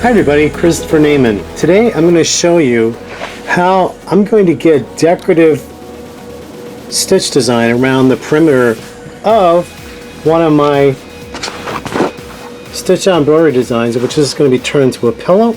Hi everybody, Christopher Nejman. Today I'm going to show you how I'm going to get decorative stitch design around the perimeter of one of my stitch on embroidery designs, which is going to be turned into a pillow.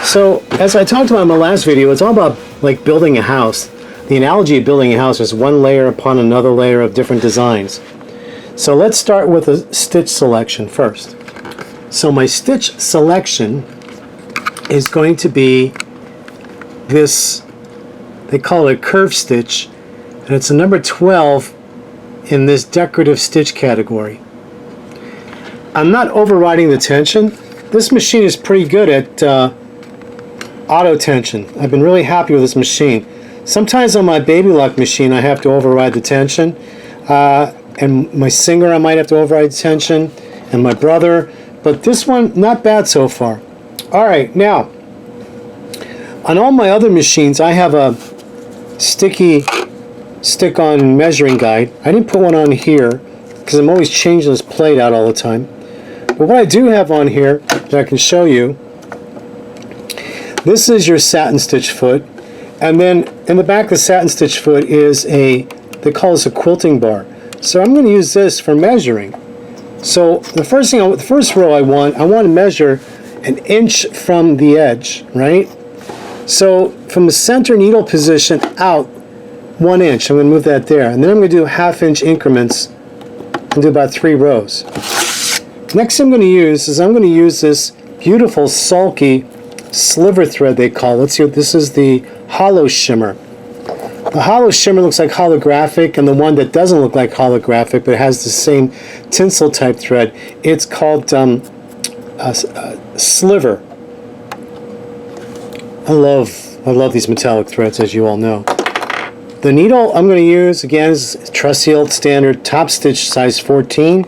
So as I talked about in my last video, it's all about like building a house. The analogy of building a house is one layer upon another layer of different designs. So let's start with a stitch selection first. So my stitch selection is going to be this, they call it a curve stitch, and it's a number 12 in this decorative stitch category. I'm not overriding the tension. This machine is pretty good at auto tension. I've been really happy with this machine. Sometimes on my Baby Lock machine I have to override the tension, and my Singer I might have to override the tension, and my Brother. But this one, not bad so far. Alright, now, on all my other machines, I have a stick-on measuring guide. I didn't put one on here, because I'm always changing this plate out all the time. But what I do have on here, that I can show you, this is your satin stitch foot. And then, in the back of the satin stitch foot is they call this a quilting bar. So I'm going to use this for measuring. So the first row I want to measure an inch from the edge, right? So from the center needle position out 1 inch, I'm going to move that there, and then I'm going to do ½ inch increments and do about 3 rows. Next thing I'm going to use is this beautiful sulky sliver thread they call it. Let's see, this is the Holoshimmer. The Holoshimmer looks like holographic, and the one that doesn't look like holographic but has the same tinsel type thread, it's called Sliver. I love these metallic threads, as you all know. The needle I'm going to use again is trusty old standard top stitch size 14.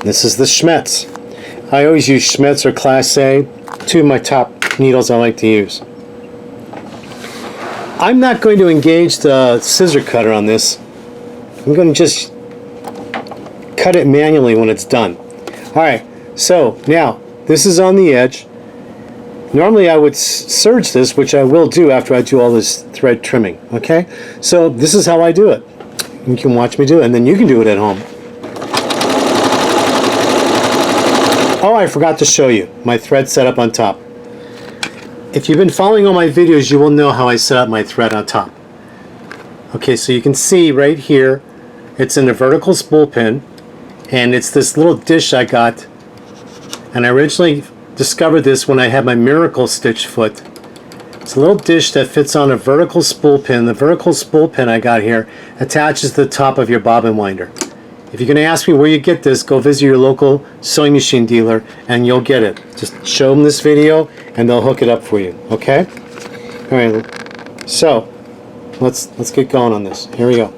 This is the Schmetz. I always use Schmetz or Class A, 2 of my top needles I like to use. I'm not going to engage the scissor cutter on this. I'm going to just cut it manually when it's done. Alright, so now this is on the edge. Normally I would serge this, which I will do after I do all this thread trimming. Okay, so this is how I do it. You can watch me do it, and then you can do it at home. Oh, I forgot to show you my thread setup on top. If you've been following all my videos, you will know how I set up my thread on top. Okay, so you can see right here, it's in a vertical spool pin, and it's this little dish I got, and I originally discovered this when I had my miracle stitch foot. It's a little dish that fits on a vertical spool pin. The vertical spool pin I got here attaches to the top of your bobbin winder. If you're going to ask me where you get this, go visit your local sewing machine dealer and you'll get it. Just show them this video and they'll hook it up for you. Okay? Alright, so let's get going on this. Here we go.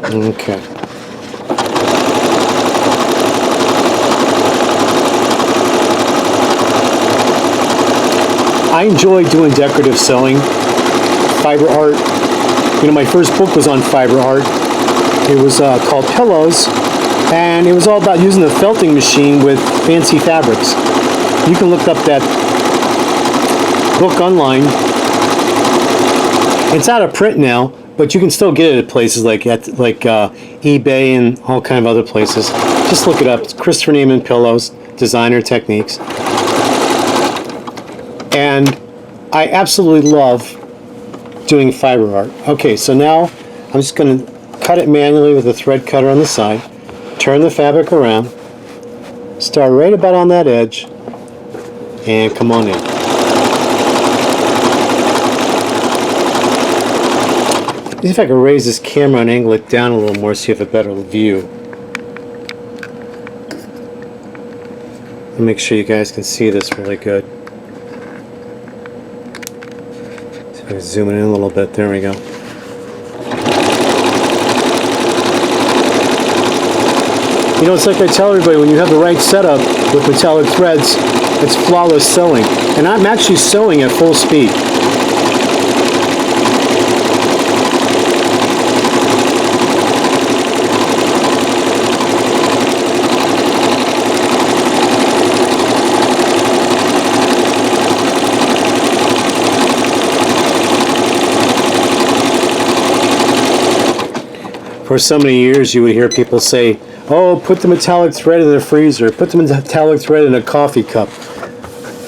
Okay. I enjoy doing decorative sewing, fiber art. You know, my first book was on fiber art. It was called Pillows, and it was all about using the felting machine with fancy fabrics. You can look up that book online. It's out of print now, but you can still get it at places like eBay and all kind of other places. Just look it up. It's Christopher Nejman Pillows, Designer Techniques. And I absolutely love doing fiber art. Okay, so now I'm just going to cut it manually with a thread cutter on the side, turn the fabric around, start right about on that edge, and come on in. See if I can raise this camera and angle it down a little more so you have a better view. And make sure you guys can see this really good. Zoom it in a little bit. There we go. You know, it's like I tell everybody, when you have the right setup with metallic threads, It's flawless sewing. And I'm actually sewing at full speed. For so many years you would hear people say, oh, put the metallic thread in the freezer, put the metallic thread in a coffee cup.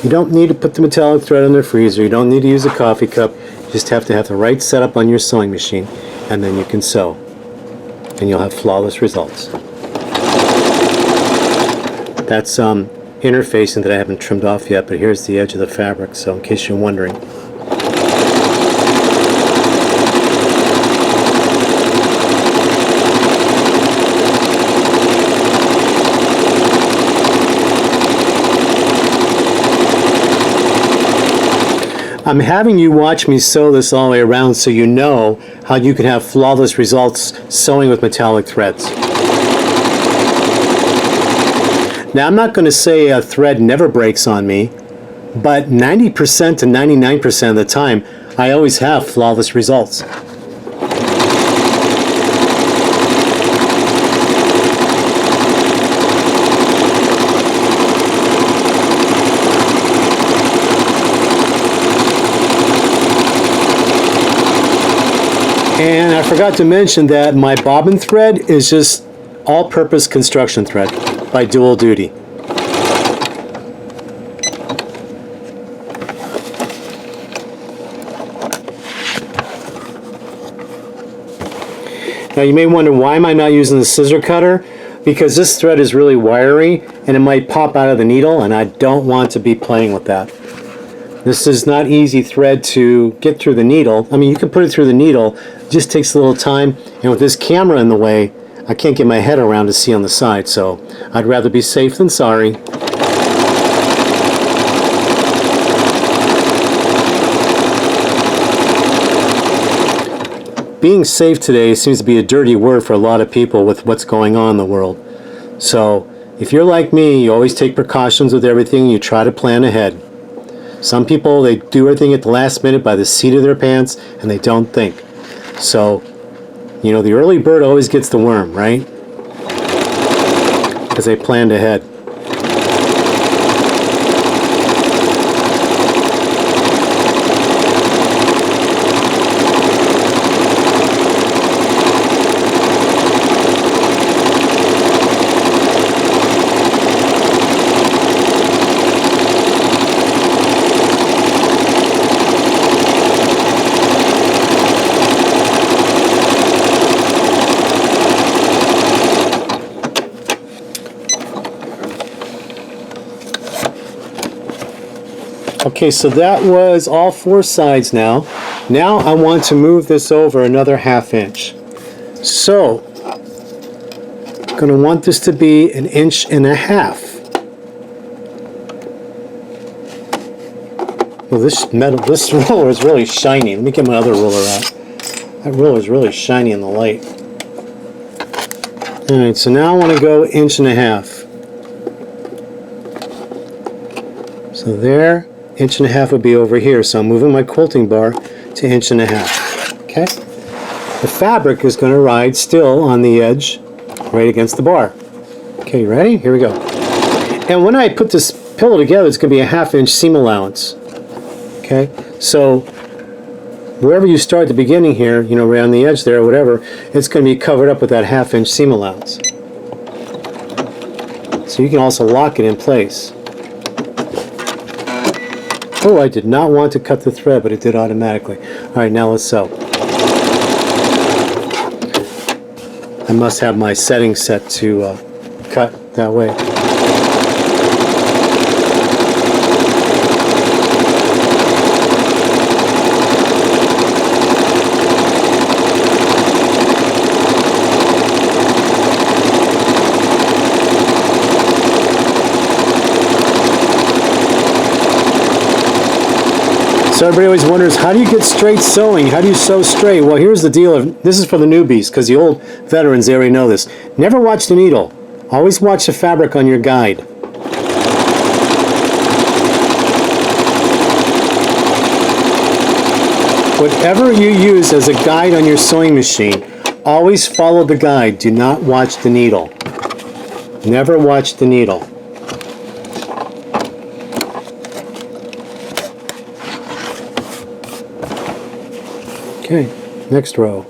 You don't need to put the metallic thread in the freezer, you don't need to use a coffee cup, you just have to have the right setup on your sewing machine, and then you can sew. And you'll have flawless results. That's interfacing that I haven't trimmed off yet, but here's the edge of the fabric, so in case you're wondering. I'm having you watch me sew this all the way around so you know how you can have flawless results sewing with metallic threads. Now I'm not going to say a thread never breaks on me, but 90% to 99% of the time I always have flawless results. And I forgot to mention that my bobbin thread is just all-purpose construction thread by Dual Duty. Now you may wonder, why am I not using the scissor cutter? Because this thread is really wiry and it might pop out of the needle, and I don't want to be playing with that. This is not easy thread to get through the needle. I mean, you can put it through the needle, it just takes a little time, and with this camera in the way, I can't get my head around to see on the side, so I'd rather be safe than sorry. Being safe today seems to be a dirty word for a lot of people with what's going on in the world. So, if you're like me, you always take precautions with everything, you try to plan ahead. Some people, they do everything at the last minute by the seat of their pants, and they don't think. So, you know, the early bird always gets the worm, right? Because they planned ahead. Okay, so that was all four sides now. Now I want to move this over another 1/2 inch. So, I'm going to want this to be 1.5 inches. Well, this roller is really shiny. Let me get my other ruler out. That roller is really shiny in the light. Alright, so now I want to go 1.5 inches. So there. 1.5 inches would be over here, so I'm moving my quilting bar to 1.5 inches. Okay? The fabric is going to ride still on the edge, right against the bar. Okay, you ready? Here we go. And when I put this pillow together, it's going to be a 1/2 inch seam allowance. Okay? So, wherever you start at the beginning here, you know, right on the edge there or whatever, it's going to be covered up with that 1/2 inch seam allowance. So you can also lock it in place. Oh, I did not want to cut the thread, but it did automatically. Alright, now let's sew. I must have my settings set to cut that way. So everybody always wonders, how do you get straight sewing? How do you sew straight? Well, here's the deal. This is for the newbies, because the old veterans, they already know this. Never watch the needle. Always watch the fabric on your guide. Whatever you use as a guide on your sewing machine, always follow the guide. Do not watch the needle. Never watch the needle. Okay, next row.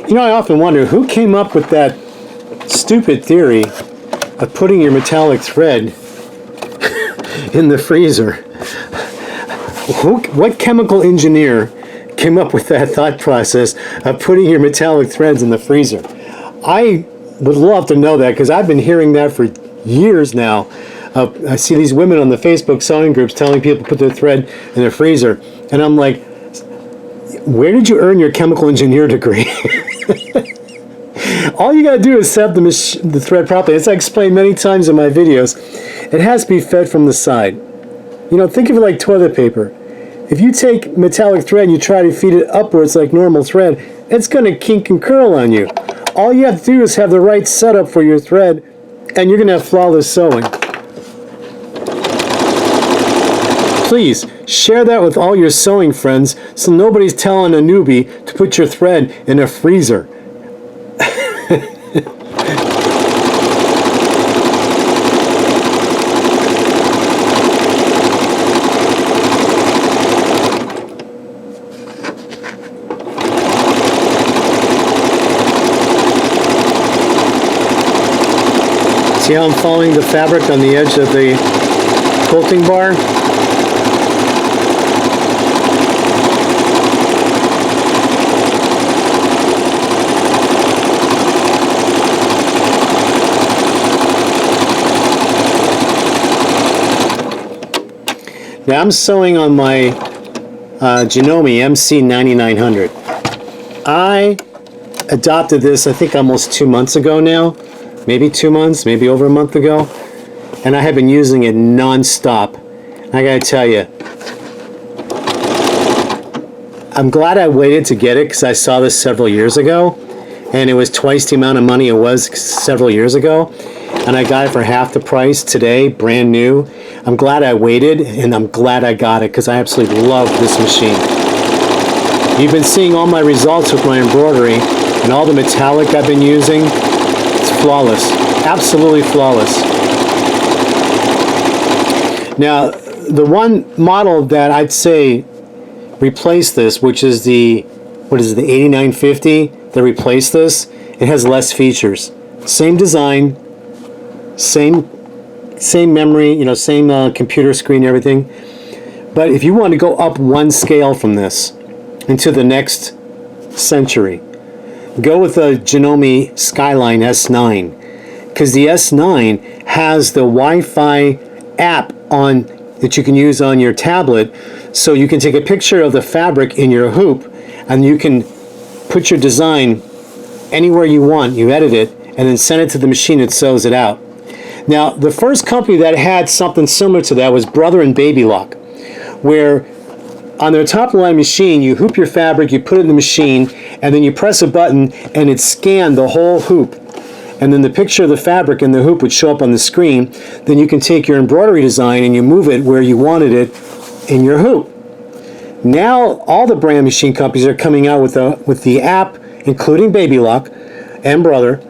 You know, I often wonder who came up with that stupid theory of putting your metallic thread in the freezer. What chemical engineer came up with that thought process of putting your metallic threads in the freezer? I would love to know that, because I've been hearing that for years now. I see these women on the Facebook sewing groups telling people to put their thread in the freezer, and I'm like, where did you earn your chemical engineer degree? All you gotta do is set up the thread properly. As I explained many times in my videos, it has to be fed from the side. You know, think of it like toilet paper. If you take metallic thread and you try to feed it upwards like normal thread, it's gonna kink and curl on you. All you have to do is have the right setup for your thread, and you're gonna have flawless sewing. Please share that with all your sewing friends, so nobody's telling a newbie to put your thread in a freezer. See how I'm following the fabric on the edge of the quilting bar? Now I'm sewing on my Janome MC9900. I adopted this, I think, almost 2 months ago now. Maybe 2 months, maybe over a month ago. And I have been using it non-stop. I gotta tell you, I'm glad I waited to get it, because I saw this several years ago. And it was twice the amount of money it was several years ago. And I got it for half the price today, brand new. I'm glad I waited, and I'm glad I got it, because I absolutely love this machine. You've been seeing all my results with my embroidery, and all the metallic I've been using. It's flawless, absolutely flawless. Now, the one model that I'd say replaced this, which is the, what is it, the 8950 that replaced this, it has less features. Same design, same memory, you know, same computer screen, everything. But if you want to go up one scale from this into the next century, go with the Janome Skyline S9, because the S9 has the Wi-Fi app on that you can use on your tablet, so you can take a picture of the fabric in your hoop, and you can put your design anywhere you want. You edit it, and then send it to the machine that sews it out. Now, the first company that had something similar to that was Brother and Baby Lock, where on their top line machine, you hoop your fabric, you put it in the machine, and then you press a button, and it scanned the whole hoop. And then the picture of the fabric in the hoop would show up on the screen. Then you can take your embroidery design and you move it where you wanted it in your hoop. Now, all the brand machine companies are coming out with the app, including Baby Lock and Brother,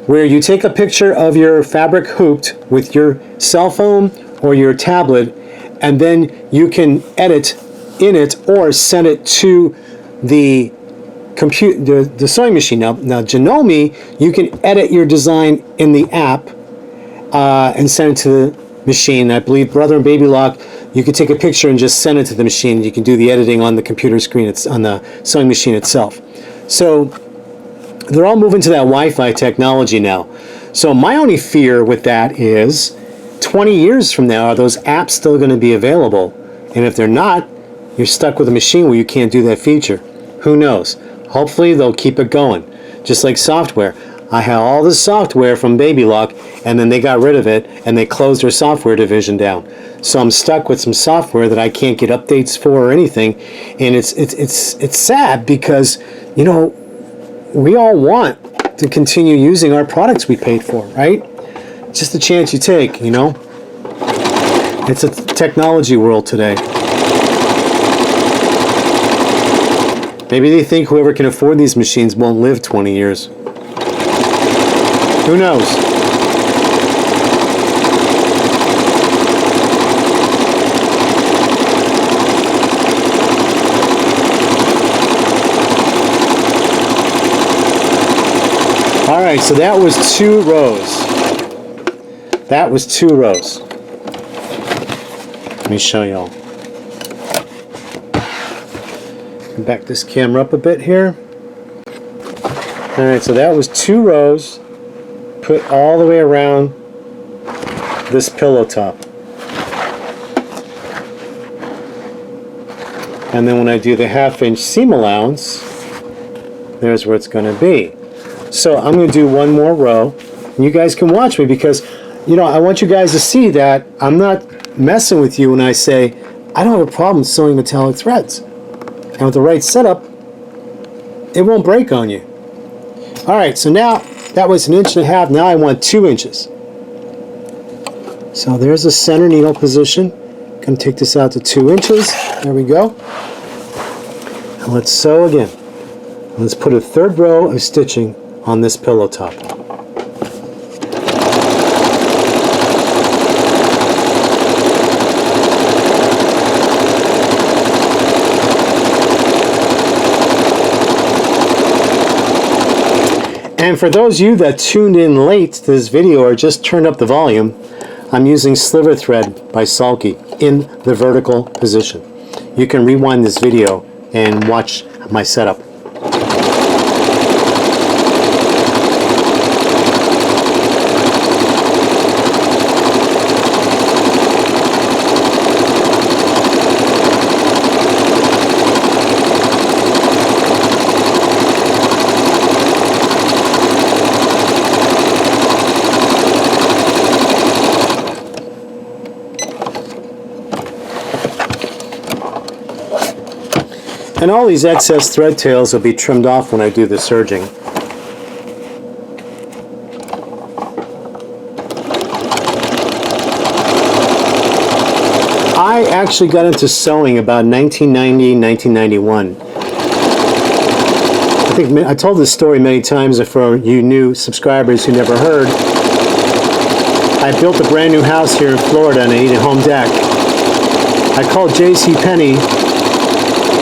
where you take a picture of your fabric hooped with your cell phone or your tablet, and then you can edit in it or send it to the the sewing machine. Now Janome, you can edit your design in the app and send it to the machine. I believe Brother and Baby Lock, you can take a picture and just send it to the machine. You can do the editing on the computer screen, it's on the sewing machine itself. So they're all moving to that Wi-Fi technology now. So my only fear with that is 20 years from now, are those apps still going to be available? And if they're not, you're stuck with a machine where you can't do that feature. Who knows? Hopefully they'll keep it going. Just like software. I had all this software from Baby Lock, and then they got rid of it, and they closed their software division down. So I'm stuck with some software that I can't get updates for or anything, and it's sad because, you know, we all want to continue using our products we paid for, right? It's just a chance you take, you know. It's a technology world today. Maybe they think whoever can afford these machines won't live 20 years. Who knows? All right, so that was 2 rows. That was 2 rows. Let me show y'all. Back this camera up a bit here. All right, so that was 2 rows put all the way around this pillow top. And then when I do the 1/2 inch seam allowance, there's where it's going to be. So I'm going to do 1 more row. And you guys can watch me because, you know, I want you guys to see that I'm not messing with you when I say I don't have a problem sewing metallic threads. And with the right setup, it won't break on you. All right, so now that was 1.5 inches. Now I want 2 inches. So there's the center needle position. Going to take this out to 2 inches. There we go. And let's sew again. Let's put a 3rd row of stitching on this pillow top. And for those of you that tuned in late to this video or just turned up the volume, I'm using Sliver Thread by Sulky in the vertical position. You can rewind this video and watch my setup. And all these excess thread tails will be trimmed off when I do the serging. I actually got into sewing about 1990, 1991. I think I told this story many times, and for you new subscribers who never heard, I built a brand new house here in Florida and I needed a home deck. I called JCPenney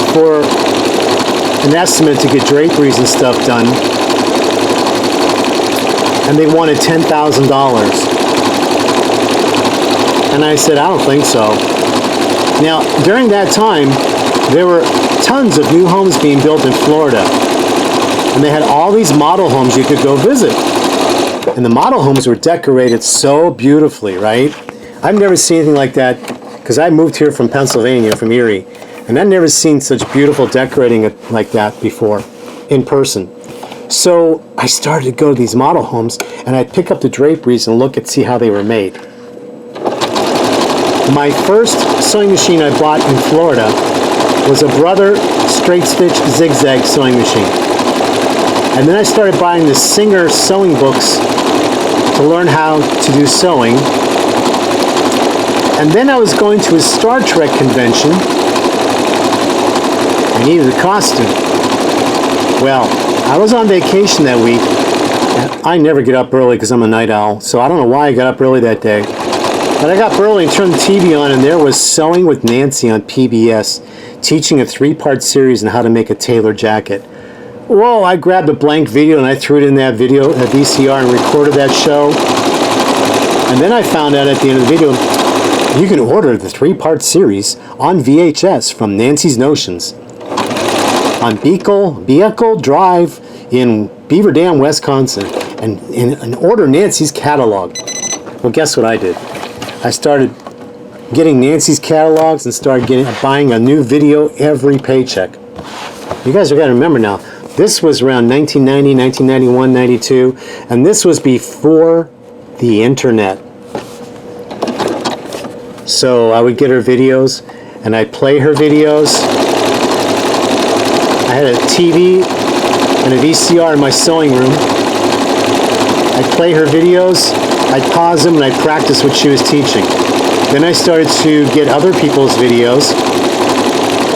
for an estimate to get draperies and stuff done, and they wanted $10,000. And I said, I don't think so. Now, during that time, there were tons of new homes being built in Florida, and they had all these model homes you could go visit. And the model homes were decorated so beautifully, right? I've never seen anything like that, because I moved here from Pennsylvania, from Erie, and I've never seen such beautiful decorating like that before, in person. So I started to go to these model homes, and I'd pick up the draperies and look and see how they were made. My first sewing machine I bought in Florida was a Brother straight stitch zigzag sewing machine. And then I started buying the Singer sewing books to learn how to do sewing. And then I was going to a Star Trek convention. I needed a costume. Well, I was on vacation that week. I never get up early because I'm a night owl, so I don't know why I got up early that day. But I got up early and turned the TV on, and there was Sewing with Nancy on PBS, teaching a 3-part series on how to make a tailor jacket. Whoa, I grabbed a blank video and I threw it in that video, a VCR, and recorded that show. And then I found out at the end of the video, you can order the 3-part series on VHS from Nancy's Notions on Beacle Drive in Beaver Dam, Wisconsin, and order Nancy's catalog. Well, guess what I did? I started getting Nancy's catalogs and started buying a new video every paycheck. You guys are going to remember now, this was around 1990, 1991, 92, and this was before the internet. So I would get her videos, and I'd play her videos. I had a TV and a VCR in my sewing room. I'd play her videos, I'd pause them, and I'd practice what she was teaching. Then I started to get other people's videos,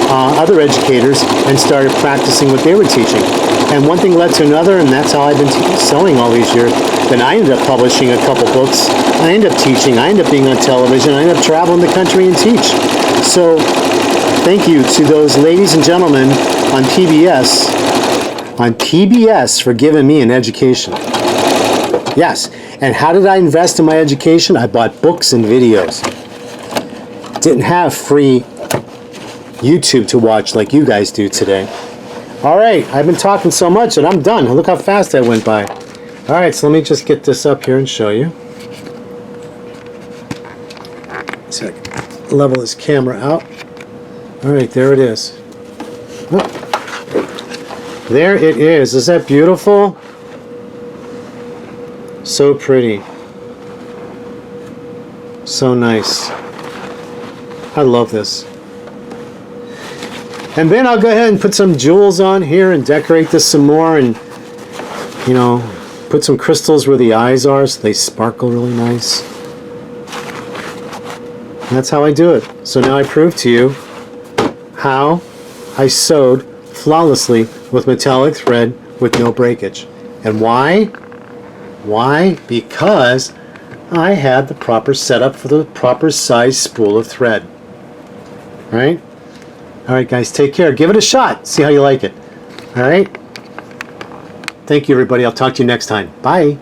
other educators, and started practicing what they were teaching. And one thing led to another, and that's how I've been sewing all these years. Then I ended up publishing a couple books. I ended up teaching. I ended up being on television. I ended up traveling the country and teach. So thank you to those ladies and gentlemen on PBS for giving me an education. Yes. And how did I invest in my education? I bought books and videos. Didn't have free YouTube to watch like you guys do today. All right, I've been talking so much and I'm done. Look how fast I went by. All right, so let me just get this up here and show you. So I can level this camera out. All right, there it is. Oh. There it is. Is that beautiful? So pretty. So nice. I love this. And then I'll go ahead and put some jewels on here and decorate this some more, and you know, put some crystals where the eyes are so they sparkle really nice. And that's how I do it. So now I prove to you how I sewed flawlessly with metallic thread with no breakage. And why? Why? Because I had the proper setup for the proper size spool of thread. Right? Alright guys, take care. Give it a shot. See how you like it. Alright? Thank you everybody. I'll talk to you next time. Bye.